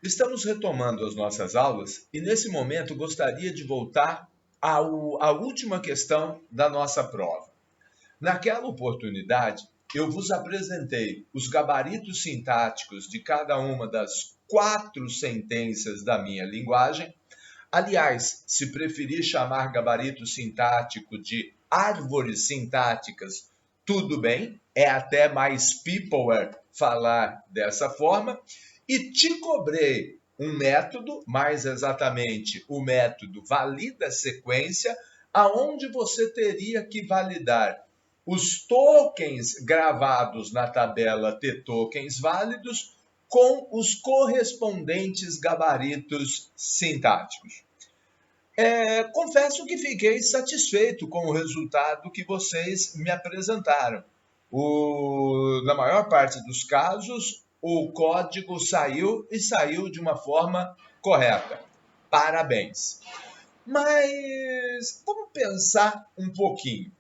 Estamos retomando as nossas aulas e, nesse momento, gostaria de voltar à última questão da nossa prova. Naquela oportunidade, eu vos apresentei os gabaritos sintáticos de cada uma das 4 sentenças da minha linguagem. Aliás, se preferir chamar gabarito sintático de árvores sintáticas, tudo bem, é até mais peopler falar dessa forma. E te cobrei um método, mais exatamente o método valida sequência, aonde você teria que validar os tokens gravados na tabela T-tokens válidos com os correspondentes gabaritos sintáticos. Confesso que fiquei satisfeito com o resultado que vocês me apresentaram. Na maior parte dos casos, o código saiu e saiu de uma forma correta. Parabéns! Mas vamos pensar um pouquinho.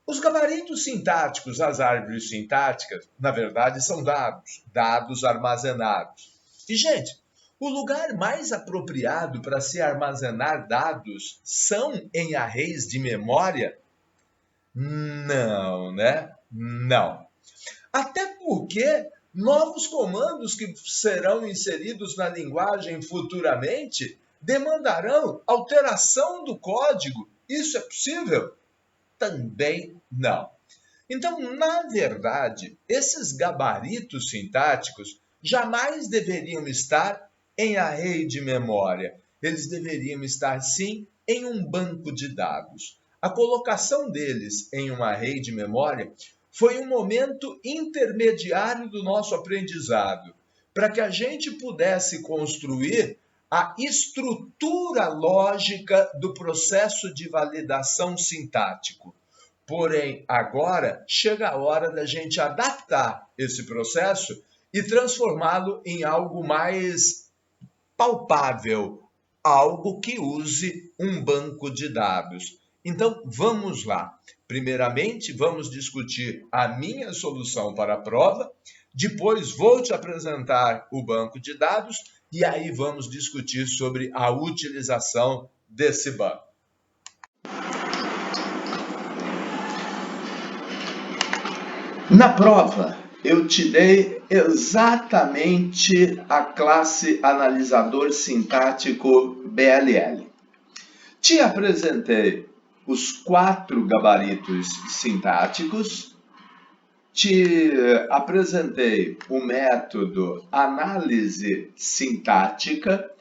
Os gabaritos sintáticos, as árvores sintáticas, na verdade, são dados armazenados. E, gente, o lugar mais apropriado para se armazenar dados são em arrays de memória? Não, né? Não. Até porque novos comandos que serão inseridos na linguagem futuramente demandarão alteração do código. Isso é possível? Também não. Então, na verdade, esses gabaritos sintáticos jamais deveriam estar em array de memória. Eles deveriam estar, sim, em um banco de dados. A colocação deles em um array de memória foi um momento intermediário do nosso aprendizado, para que a gente pudesse construir a estrutura lógica do processo de validação sintático. Porém, agora chega a hora da gente adaptar esse processo e transformá-lo em algo mais palpável, algo que use um banco de dados. Então, vamos lá. Primeiramente, vamos discutir a minha solução para a prova, depois vou te apresentar o banco de dados e aí vamos discutir sobre a utilização desse banco. Na prova, eu te dei exatamente a classe analisador sintático BLL. Te apresentei os 4 gabaritos sintáticos, te apresentei o método análise sintática,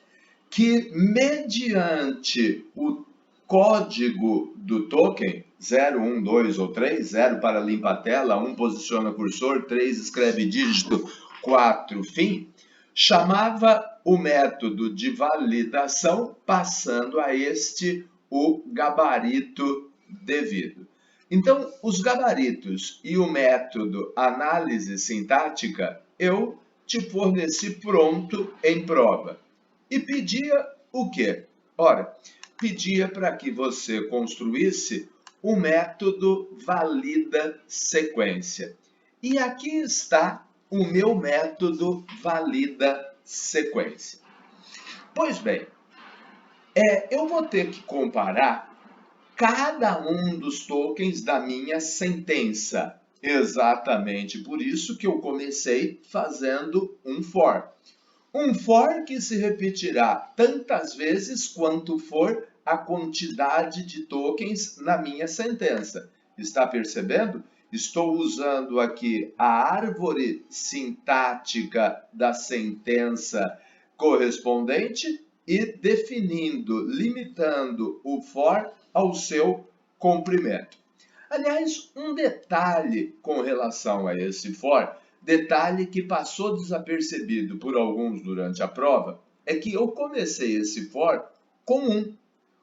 que mediante o código do token, 0, 1, 2 ou 3, 0 para limpa a tela, 1 posiciona cursor, 3 escreve dígito, 4 fim, chamava o método de validação, passando a este o gabarito devido. Então, os gabaritos e o método análise sintática, eu te forneci pronto em prova. E pedia o quê? Ora, pedia para que você construísse o método valida sequência. E aqui está o meu método valida sequência. Pois bem, eu vou ter que comparar cada um dos tokens da minha sentença. Exatamente por isso que eu comecei fazendo um for. Um for que se repetirá tantas vezes quanto for a quantidade de tokens na minha sentença. Está percebendo? Estou usando aqui a árvore sintática da sentença correspondente e definindo, limitando o for ao seu comprimento. Aliás, um detalhe com relação a esse for, detalhe que passou desapercebido por alguns durante a prova, é que eu comecei esse for com 1.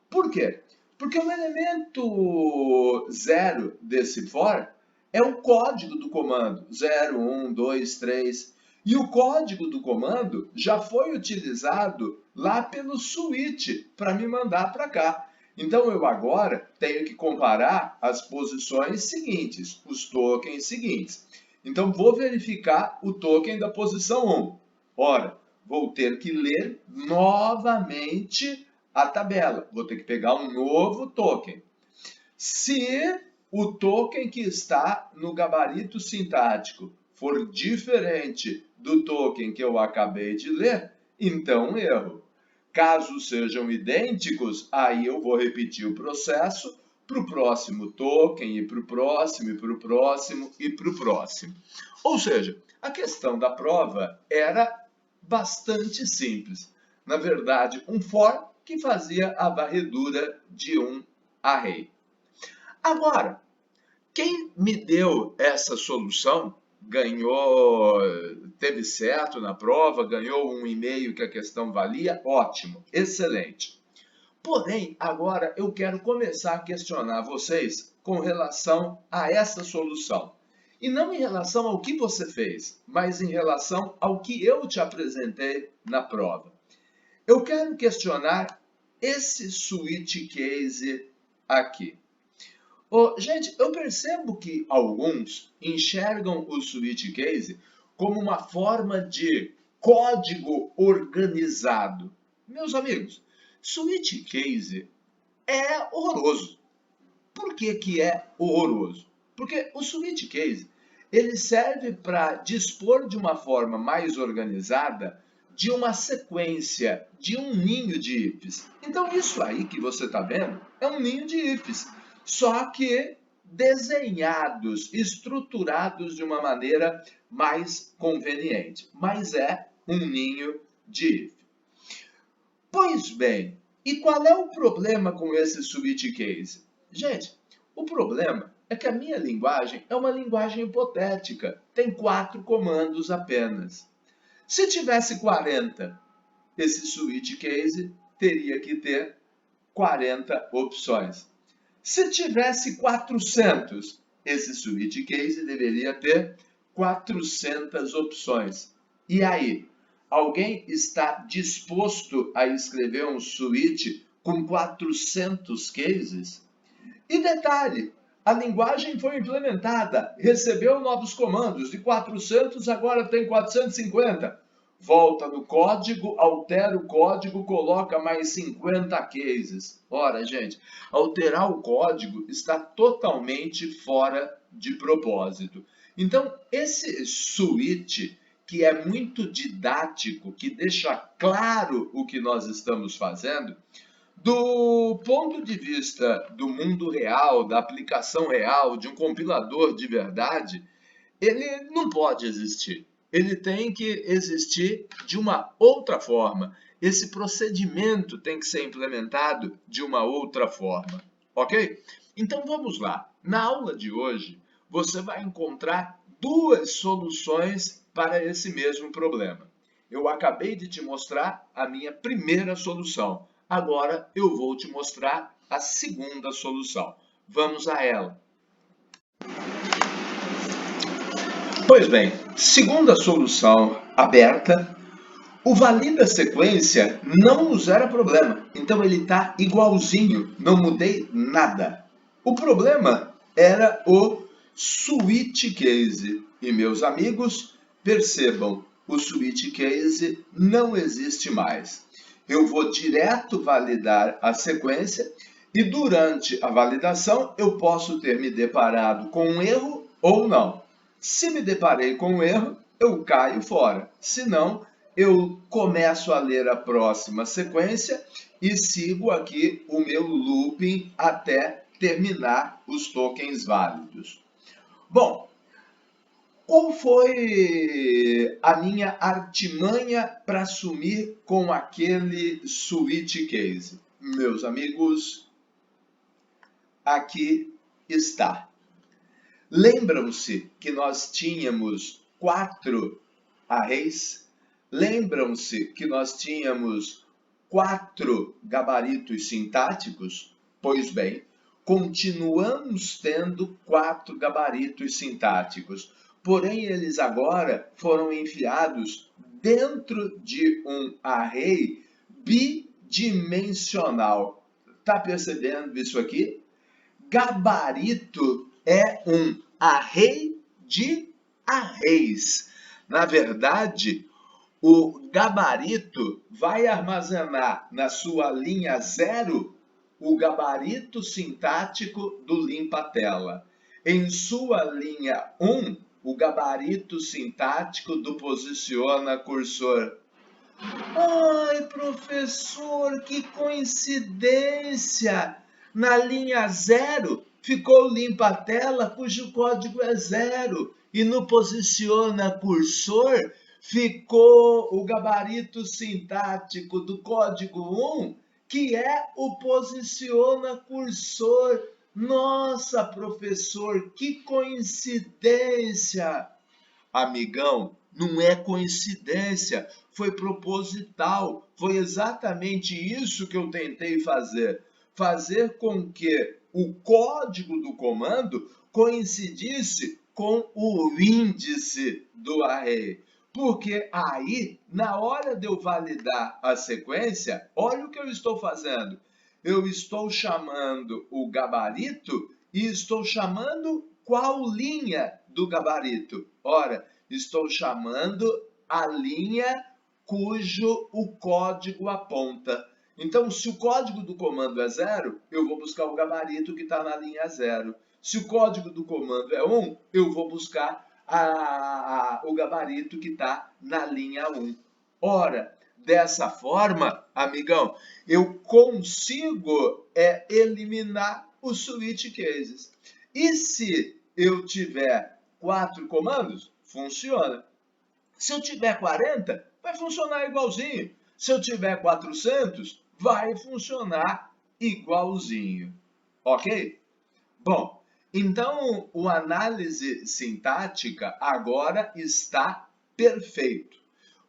Por quê? Porque o elemento 0 desse for é o código do comando, 0, 1, 2, 3. E o código do comando já foi utilizado lá pelo switch para me mandar para cá. Então, eu agora tenho que comparar as posições seguintes, os tokens seguintes. Então, vou verificar o token da posição 1. Ora, vou ter que ler novamente a tabela. Vou ter que pegar um novo token. Se o token que está no gabarito sintático for diferente do token que eu acabei de ler, então erro. Caso sejam idênticos, aí eu vou repetir o processo para o próximo token, e para o próximo, e para o próximo, e para o próximo. Ou seja, a questão da prova era bastante simples. Na verdade, um for que fazia a varredura de um array. Agora, quem me deu essa solução ganhou, teve certo na prova, ganhou um e-mail que a questão valia, ótimo, excelente. Porém, agora eu quero começar a questionar vocês com relação a essa solução. E não em relação ao que você fez, mas em relação ao que eu te apresentei na prova. Eu quero questionar esse switch case aqui. Gente, eu percebo que alguns enxergam o switch case como uma forma de código organizado. Meus amigos, switch case é horroroso. Por que que é horroroso? Porque o switch case ele serve para dispor de uma forma mais organizada de uma sequência, de um ninho de ifs. Então isso aí que você está vendo é um ninho de ifs, só que desenhados, estruturados de uma maneira mais conveniente. Mas é um ninho de if. Pois bem, e qual é o problema com esse switch case? Gente, o problema é que a minha linguagem é uma linguagem hipotética. Tem 4 comandos apenas. Se tivesse 40, esse switch case teria que ter 40 opções. Se tivesse 400, esse switch case deveria ter 400 opções. E aí? Alguém está disposto a escrever um switch com 400 cases? E detalhe, a linguagem foi implementada, recebeu novos comandos, de 400 agora tem 450. Volta no código, altera o código, coloca mais 50 cases. Ora, gente, alterar o código está totalmente fora de propósito. Então, esse switch, que é muito didático, que deixa claro o que nós estamos fazendo, do ponto de vista do mundo real, da aplicação real, de um compilador de verdade, ele não pode existir. Ele tem que existir de uma outra forma. Esse procedimento tem que ser implementado de uma outra forma, ok? Então vamos lá. Na aula de hoje, você vai encontrar 2 soluções para esse mesmo problema. Eu acabei de te mostrar a minha primeira solução. Agora eu vou te mostrar a segunda solução. Vamos a ela. Pois bem, segunda solução aberta, o valida sequência não nos era problema. Então ele está igualzinho, não mudei nada. O problema era o switch case. E meus amigos, percebam, o switch case não existe mais. Eu vou direto validar a sequência e durante a validação eu posso ter me deparado com um erro ou não. Se me deparei com um erro, eu caio fora. Se não, eu começo a ler a próxima sequência e sigo aqui o meu looping até terminar os tokens válidos. Bom, qual foi a minha artimanha para sumir com aquele switch case? Meus amigos, aqui está. Lembram-se que nós tínhamos 4 arrays? Lembram-se que nós tínhamos 4 gabaritos sintáticos? Pois bem, continuamos tendo 4 gabaritos sintáticos, porém eles agora foram enfiados dentro de um array bidimensional. Tá percebendo isso aqui? Gabarito é um array de arrays. Na verdade, o gabarito vai armazenar na sua linha 0 o gabarito sintático do limpa-tela. Em sua linha 1, o gabarito sintático do posiciona cursor. Ai, professor, que coincidência! Na linha 0 ficou limpa-tela, cujo código é 0. E no posiciona cursor ficou o gabarito sintático do código 1, que é o posiciona cursor. Nossa, professor, que coincidência! Amigão, não é coincidência, foi proposital, foi exatamente isso que eu tentei fazer. Fazer com que o código do comando coincidisse com o índice do array. Porque aí, na hora de eu validar a sequência, olha o que eu estou fazendo. Eu estou chamando o gabarito e estou chamando qual linha do gabarito? Ora, estou chamando a linha cujo o código aponta. Então, se o código do comando é 0, eu vou buscar o gabarito que está na linha 0. Se o código do comando é 1, eu vou buscar o gabarito que está na linha 1. Ora, dessa forma, amigão, eu consigo eliminar os switch cases. E se eu tiver 4 comandos, funciona. Se eu tiver 40, vai funcionar igualzinho. Se eu tiver 400, vai funcionar igualzinho. Ok? Bom, então o análise sintática agora está perfeito.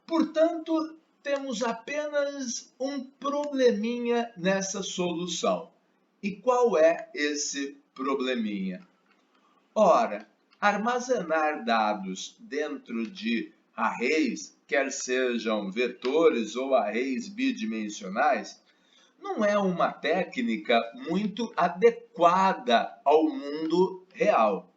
Portanto, temos apenas um probleminha nessa solução. E qual é esse probleminha? Ora, armazenar dados dentro de arrays, quer sejam vetores ou arrays bidimensionais, não é uma técnica muito adequada ao mundo real.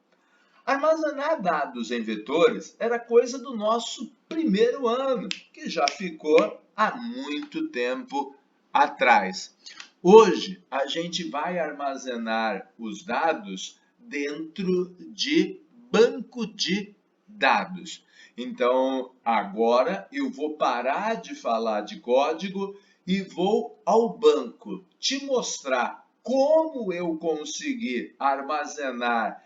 Armazenar dados em vetores era coisa do nosso primeiro ano, que já ficou há muito tempo atrás. Hoje, a gente vai armazenar os dados dentro de banco de dados. Então, agora eu vou parar de falar de código e vou ao banco te mostrar como eu consegui armazenar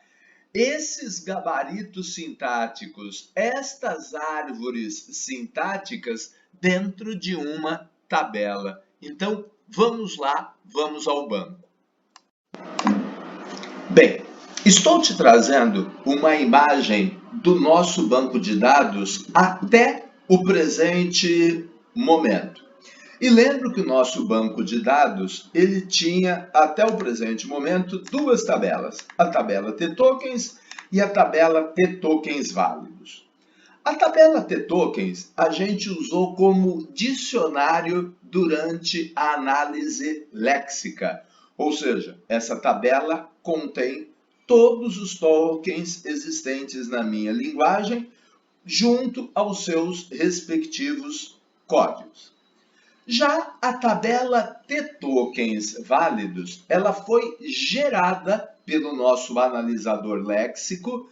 esses gabaritos sintáticos, estas árvores sintáticas dentro de uma tabela. Então, vamos lá, vamos ao banco. Bem, estou te trazendo uma imagem do nosso banco de dados até o presente momento. E lembro que o nosso banco de dados, ele tinha, até o presente momento, duas tabelas. A tabela T-tokens e a tabela T-tokens válidos. A tabela T-tokens a gente usou como dicionário durante a análise léxica. Ou seja, essa tabela contém todos os tokens existentes na minha linguagem, junto aos seus respectivos códigos. Já a tabela T-tokens válidos, ela foi gerada pelo nosso analisador léxico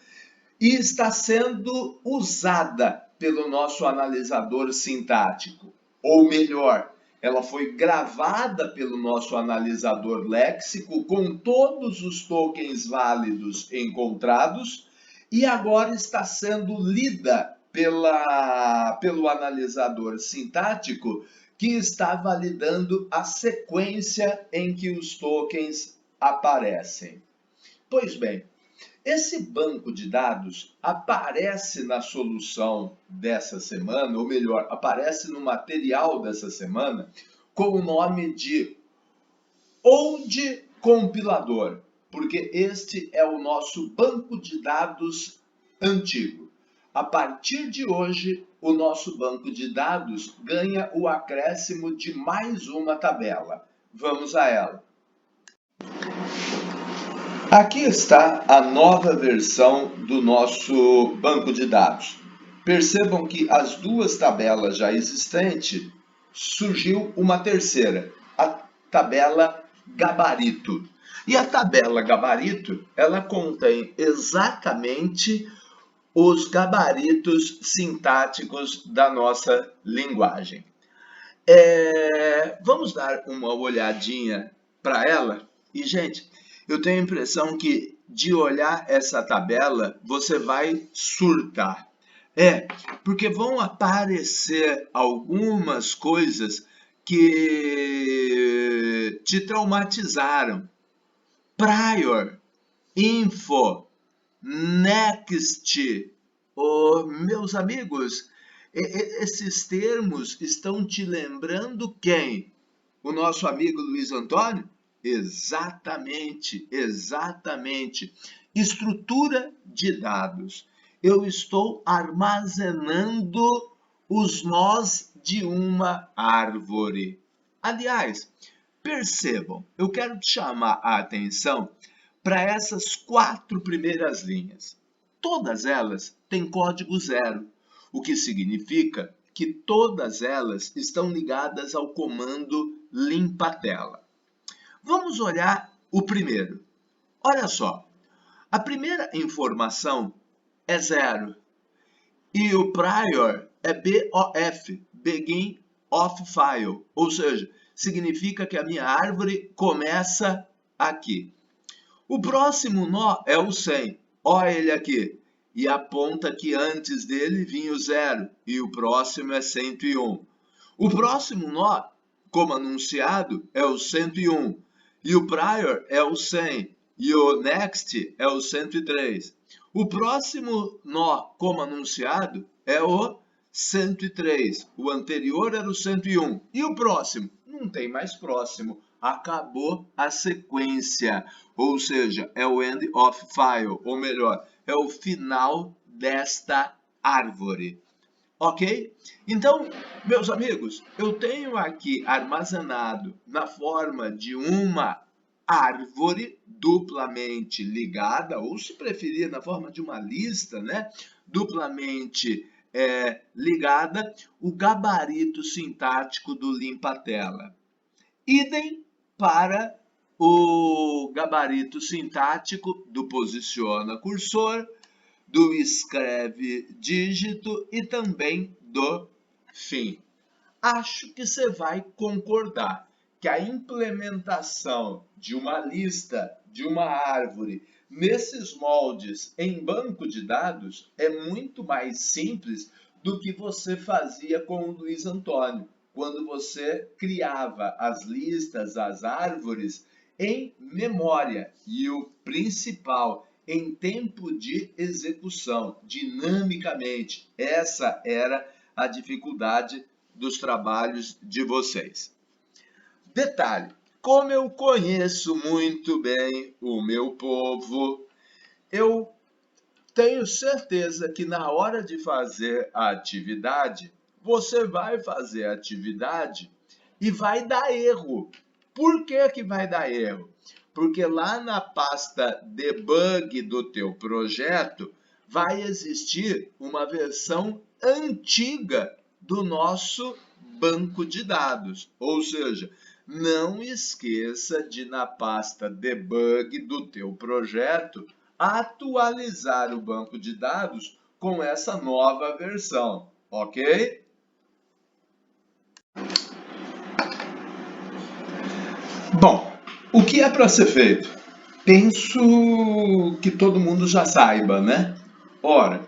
e está sendo usada pelo nosso analisador sintático. Ou melhor, ela foi gravada pelo nosso analisador léxico com todos os tokens válidos encontrados e agora está sendo lida pelo analisador sintático que está validando a sequência em que os tokens aparecem. Pois bem, esse banco de dados aparece na solução dessa semana, ou melhor, aparece no material dessa semana, com o nome de Old Compilador, porque este é o nosso banco de dados antigo. A partir de hoje, o nosso banco de dados ganha o acréscimo de mais uma tabela. Vamos a ela. Aqui está a nova versão do nosso banco de dados. percebam que as duas tabelas já existentes, surgiu uma terceira, a tabela gabarito. E a tabela gabarito, ela contém exatamente os gabaritos sintáticos da nossa linguagem. Vamos dar uma olhadinha para ela? E, gente, eu tenho a impressão que de olhar essa tabela, você vai surtar. Porque vão aparecer algumas coisas que te traumatizaram. Prior, info, next. Meus amigos, esses termos estão te lembrando quem? O nosso amigo Luiz Antônio? Exatamente, exatamente. Estrutura de dados. Eu estou armazenando os nós de uma árvore. Aliás, percebam, eu quero te chamar a atenção para essas 4 primeiras linhas. Todas elas têm código 0, o que significa que todas elas estão ligadas ao comando limpa-tela. Vamos olhar o primeiro. Olha só, a primeira informação é 0 e o prior é BOF, Begin of File, ou seja, significa que a minha árvore começa aqui. O próximo nó é o 100, olha ele aqui, e aponta que antes dele vinha o 0 e o próximo é 101. O próximo nó, como anunciado, é o 101 e o prior é o 100 e o next é o 103. O próximo nó, como anunciado, é o 103. O anterior era o 101. E o próximo? Não tem mais próximo. Acabou a sequência. Ou seja, é o end of file. Ou melhor, é o final desta árvore. Ok? Então, meus amigos, eu tenho aqui armazenado na forma de uma árvore duplamente ligada, ou se preferir, na forma de uma lista, né? Duplamente ligada, o gabarito sintático do limpa-tela. Idem para o gabarito sintático do posiciona cursor, do escreve dígito e também do fim. Acho que você vai concordar que a implementação de uma lista, de uma árvore, nesses moldes em banco de dados é muito mais simples do que você fazia com o Luiz Antônio, quando você criava as listas, as árvores em memória. E o principal, em tempo de execução, dinamicamente. Essa era a dificuldade dos trabalhos de vocês. Detalhe, como eu conheço muito bem o meu povo, eu tenho certeza que na hora de fazer a atividade, você vai fazer a atividade e vai dar erro. Por que vai dar erro? Porque lá na pasta debug do teu projeto vai existir uma versão antiga do nosso banco de dados. Ou seja, não esqueça de, na pasta debug do teu projeto, atualizar o banco de dados com essa nova versão, ok? Bom, o que é para ser feito? Penso que todo mundo já saiba, né? Ora,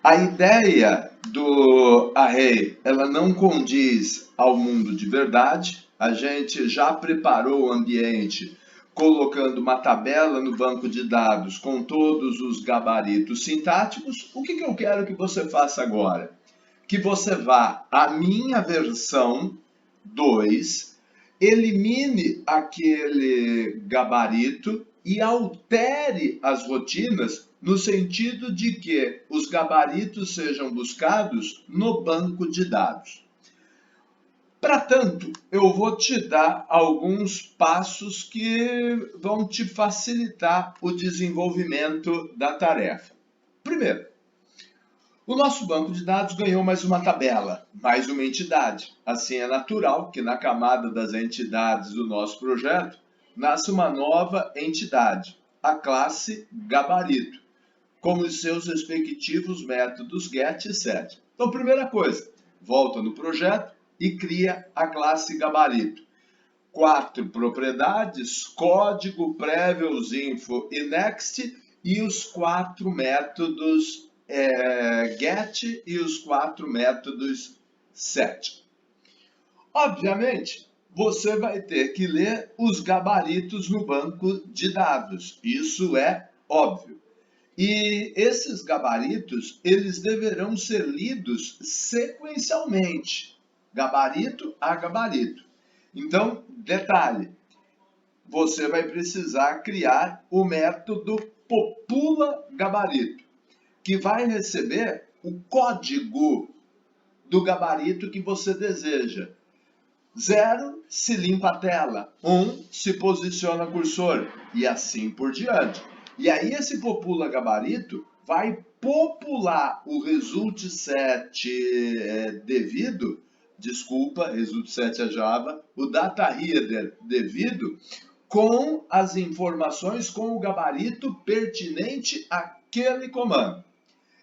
a ideia do array, ela não condiz ao mundo de verdade. A gente já preparou o ambiente colocando uma tabela no banco de dados com todos os gabaritos sintáticos. O que eu quero que você faça agora? Que você vá à minha versão 2, elimine aquele gabarito e altere as rotinas no sentido de que os gabaritos sejam buscados no banco de dados. Para tanto, eu vou te dar alguns passos que vão te facilitar o desenvolvimento da tarefa. Primeiro, O nosso banco de dados ganhou mais uma tabela, mais uma entidade. Assim é natural que na camada das entidades do nosso projeto nasce uma nova entidade, a classe gabarito, com os seus respectivos métodos get e set. Então, primeira coisa, volta no projeto e cria a classe gabarito. 4 propriedades, código, previews, info e next, e os 4 métodos get e os 4 métodos set. Obviamente, você vai ter que ler os gabaritos no banco de dados. Isso é óbvio. E esses gabaritos, eles deverão ser lidos sequencialmente, gabarito a gabarito. Então, detalhe, você vai precisar criar o método popula gabarito, que vai receber o código do gabarito que você deseja. 0 se limpa a tela, 1 se posiciona cursor e assim por diante. E aí esse popula gabarito vai popular o result set devido, result set é Java, o data header devido com as informações com o gabarito pertinente àquele comando.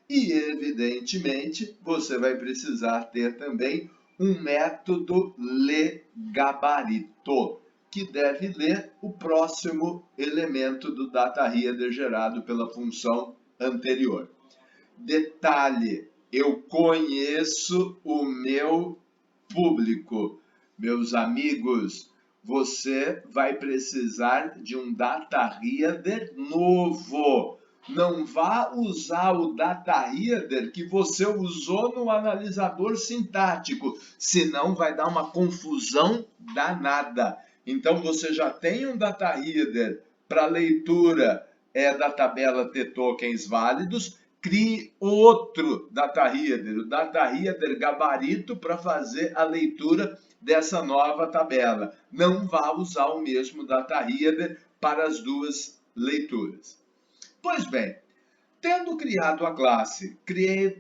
E, evidentemente, você vai precisar ter também um método leGabarito, que deve ler o próximo elemento do data header gerado pela função anterior. Detalhe, eu conheço o meu público. Meus amigos, você vai precisar de um data header novo. Não vá usar o data header que você usou no analisador sintático, senão vai dar uma confusão danada. Então você já tem um data header para leitura da tabela T-tokens válidos, crie outro data header, o data header gabarito para fazer a leitura dessa nova tabela. Não vá usar o mesmo data header para as duas leituras. Pois bem, tendo criado a classe,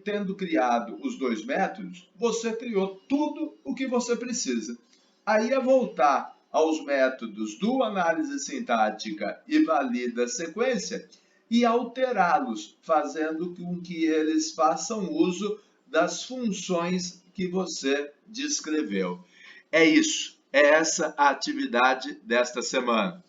tendo criado os 2 métodos, você criou tudo o que você precisa. Aí é voltar aos métodos do análise sintática e valida sequência e alterá-los, fazendo com que eles façam uso das funções que você descreveu. É isso, é essa a atividade desta semana.